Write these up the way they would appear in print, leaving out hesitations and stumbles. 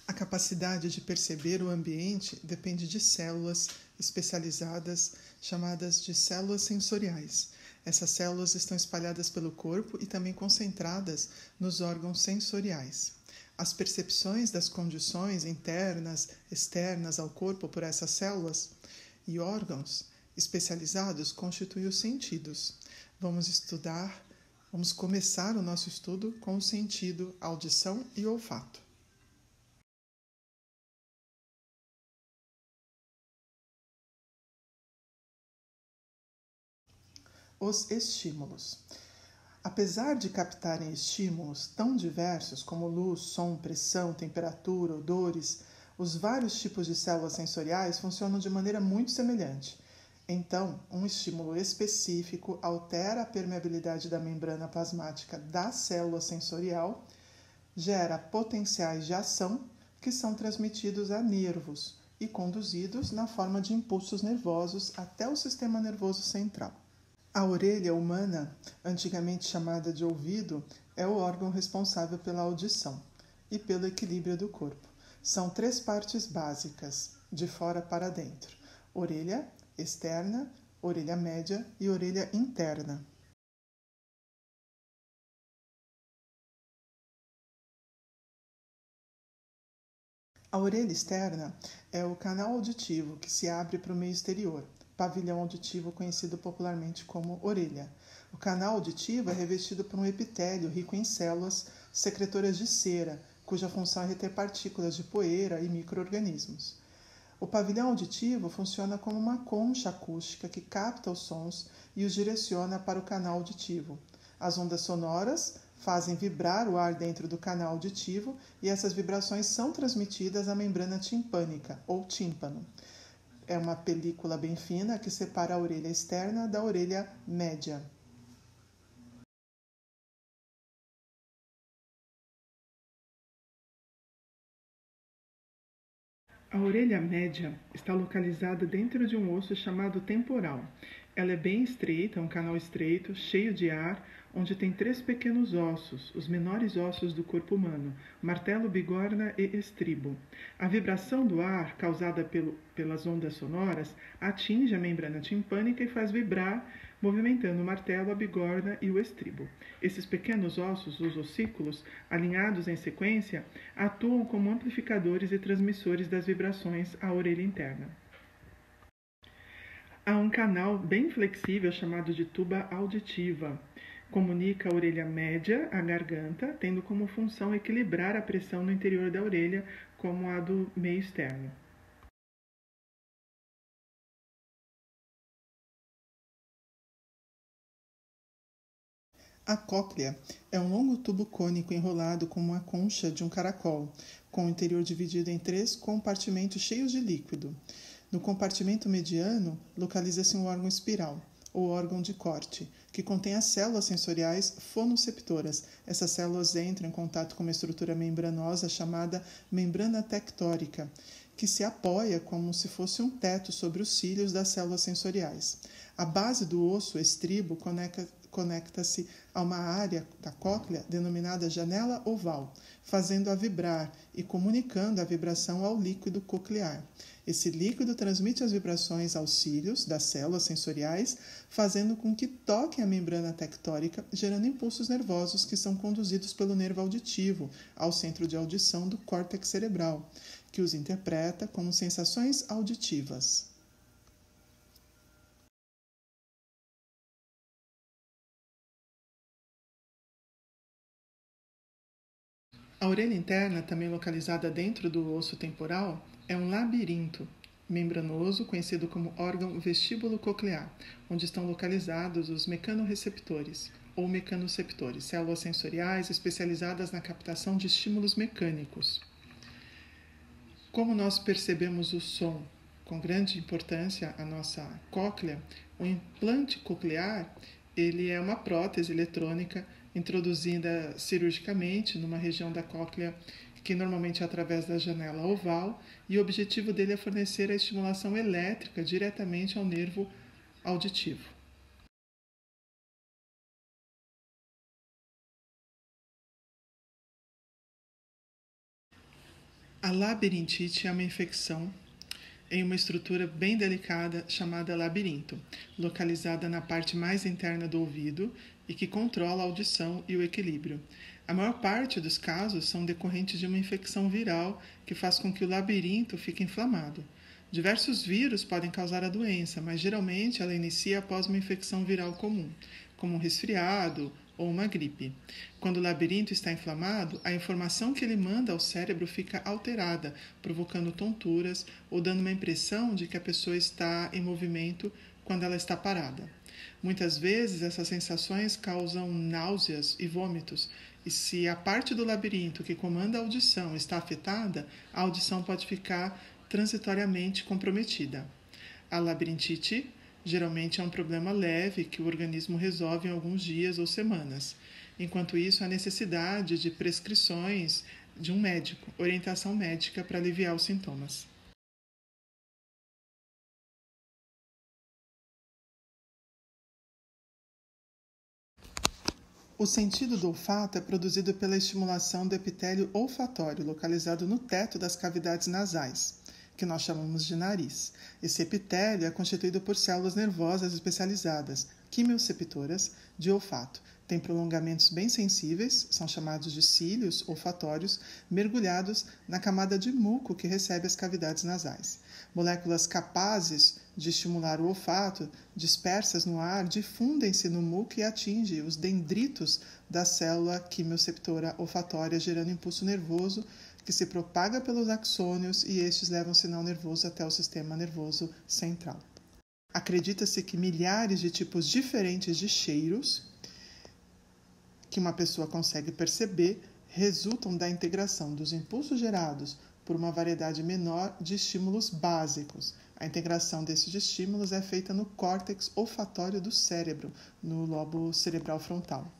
A capacidade de perceber o ambiente depende de células especializadas chamadas de células sensoriais. Essas células estão espalhadas pelo corpo e também concentradas nos órgãos sensoriais. As percepções das condições internas, externas ao corpo por essas células e órgãos especializados constituem os sentidos. Vamos começar o nosso estudo com o sentido audição e olfato. Os estímulos. Apesar de captarem estímulos tão diversos como luz, som, pressão, temperatura, odores, os vários tipos de células sensoriais funcionam de maneira muito semelhante. Então, um estímulo específico altera a permeabilidade da membrana plasmática da célula sensorial, gera potenciais de ação que são transmitidos a nervos e conduzidos na forma de impulsos nervosos até o sistema nervoso central. A orelha humana, antigamente chamada de ouvido, é o órgão responsável pela audição e pelo equilíbrio do corpo. São 3 partes básicas, de fora para dentro: orelha externa, orelha média e orelha interna. A orelha externa é o canal auditivo que se abre para o meio exterior, pavilhão auditivo conhecido popularmente como orelha. O canal auditivo é revestido por um epitélio rico em células secretoras de cera, cuja função é reter partículas de poeira e micro-organismos. O pavilhão auditivo funciona como uma concha acústica que capta os sons e os direciona para o canal auditivo. As ondas sonoras fazem vibrar o ar dentro do canal auditivo e essas vibrações são transmitidas à membrana timpânica, ou tímpano. É uma película bem fina que separa a orelha externa da orelha média. A orelha média está localizada dentro de um osso chamado temporal. Ela é bem estreita, um canal estreito, cheio de ar, onde tem 3 pequenos ossos, os menores ossos do corpo humano: martelo, bigorna e estribo. A vibração do ar, causada pelas ondas sonoras, atinge a membrana timpânica e faz vibrar, movimentando o martelo, a bigorna e o estribo. Esses pequenos ossos, os ossículos, alinhados em sequência, atuam como amplificadores e transmissores das vibrações à orelha interna. Há um canal bem flexível chamado de tuba auditiva. Comunica a orelha média à garganta, tendo como função equilibrar a pressão no interior da orelha, como a do meio externo. A cóclea é um longo tubo cônico enrolado como uma concha de um caracol, com o interior dividido em 3 compartimentos cheios de líquido. No compartimento mediano, localiza-se um órgão espiral, ou órgão de corte, que contém as células sensoriais fonoceptoras. Essas células entram em contato com uma estrutura membranosa chamada membrana tectórica, que se apoia como se fosse um teto sobre os cílios das células sensoriais. A base do osso estribo conecta-se a uma área da cóclea denominada janela oval, fazendo-a vibrar e comunicando a vibração ao líquido coclear. Esse líquido transmite as vibrações aos cílios das células sensoriais, fazendo com que toquem a membrana tectórica, gerando impulsos nervosos que são conduzidos pelo nervo auditivo ao centro de audição do córtex cerebral, que os interpreta como sensações auditivas. A orelha interna, também localizada dentro do osso temporal, é um labirinto membranoso conhecido como órgão vestíbulo-coclear, onde estão localizados os mecanorreceptores ou mecanoceptores, células sensoriais especializadas na captação de estímulos mecânicos. Como nós percebemos o som com grande importância a nossa cóclea, o implante coclear ele é uma prótese eletrônica introduzida cirurgicamente numa região da cóclea que normalmente é através da janela oval, e o objetivo dele é fornecer a estimulação elétrica diretamente ao nervo auditivo. A labirintite é uma infecção em uma estrutura bem delicada chamada labirinto, localizada na parte mais interna do ouvido e que controla a audição e o equilíbrio. A maior parte dos casos são decorrentes de uma infecção viral que faz com que o labirinto fique inflamado. Diversos vírus podem causar a doença, mas geralmente ela inicia após uma infecção viral comum, como um resfriado ou uma gripe. Quando o labirinto está inflamado, a informação que ele manda ao cérebro fica alterada, provocando tonturas ou dando uma impressão de que a pessoa está em movimento quando ela está parada. Muitas vezes essas sensações causam náuseas e vômitos, e se a parte do labirinto que comanda a audição está afetada, a audição pode ficar transitoriamente comprometida. A labirintite geralmente é um problema leve que o organismo resolve em alguns dias ou semanas. Enquanto isso, há necessidade de prescrições de um médico, orientação médica para aliviar os sintomas. O sentido do olfato é produzido pela estimulação do epitélio olfatório, localizado no teto das cavidades nasais, que nós chamamos de nariz. Esse epitélio é constituído por células nervosas especializadas, quimioceptoras, de olfato. Tem prolongamentos bem sensíveis, são chamados de cílios olfatórios, mergulhados na camada de muco que recebe as cavidades nasais. Moléculas capazes de estimular o olfato, dispersas no ar, difundem-se no muco e atingem os dendritos da célula quimioceptora olfatória, gerando impulso nervoso que se propaga pelos axônios e estes levam o sinal nervoso até o sistema nervoso central. Acredita-se que milhares de tipos diferentes de cheiros que uma pessoa consegue perceber resultam da integração dos impulsos gerados por uma variedade menor de estímulos básicos. A integração desses estímulos é feita no córtex olfatório do cérebro, no lobo cerebral frontal.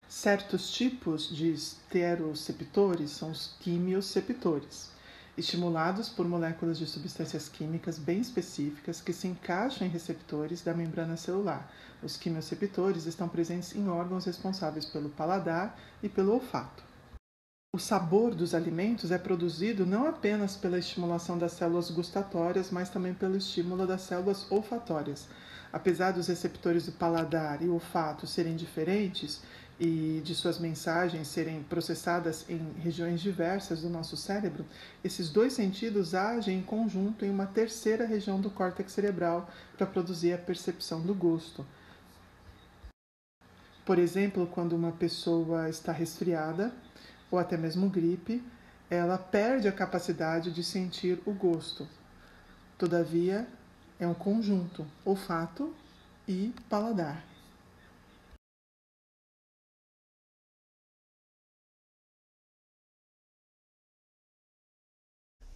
Certos tipos de esteroceptores são os quimioceptores, estimulados por moléculas de substâncias químicas bem específicas que se encaixam em receptores da membrana celular. Os quimioceptores estão presentes em órgãos responsáveis pelo paladar e pelo olfato. O sabor dos alimentos é produzido não apenas pela estimulação das células gustatórias, mas também pelo estímulo das células olfatórias. Apesar dos receptores do paladar e olfato serem diferentes e de suas mensagens serem processadas em regiões diversas do nosso cérebro, esses dois sentidos agem em conjunto em uma terceira região do córtex cerebral para produzir a percepção do gosto. Por exemplo, quando uma pessoa está resfriada, ou até mesmo gripe, ela perde a capacidade de sentir o gosto. Todavia, é um conjunto, olfato e paladar.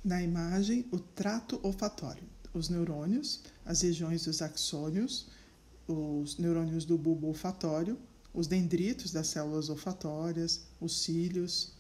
Na imagem, o trato olfatório. Os neurônios, as regiões dos axônios, os neurônios do bulbo olfatório, os dendritos das células olfatórias, os cílios,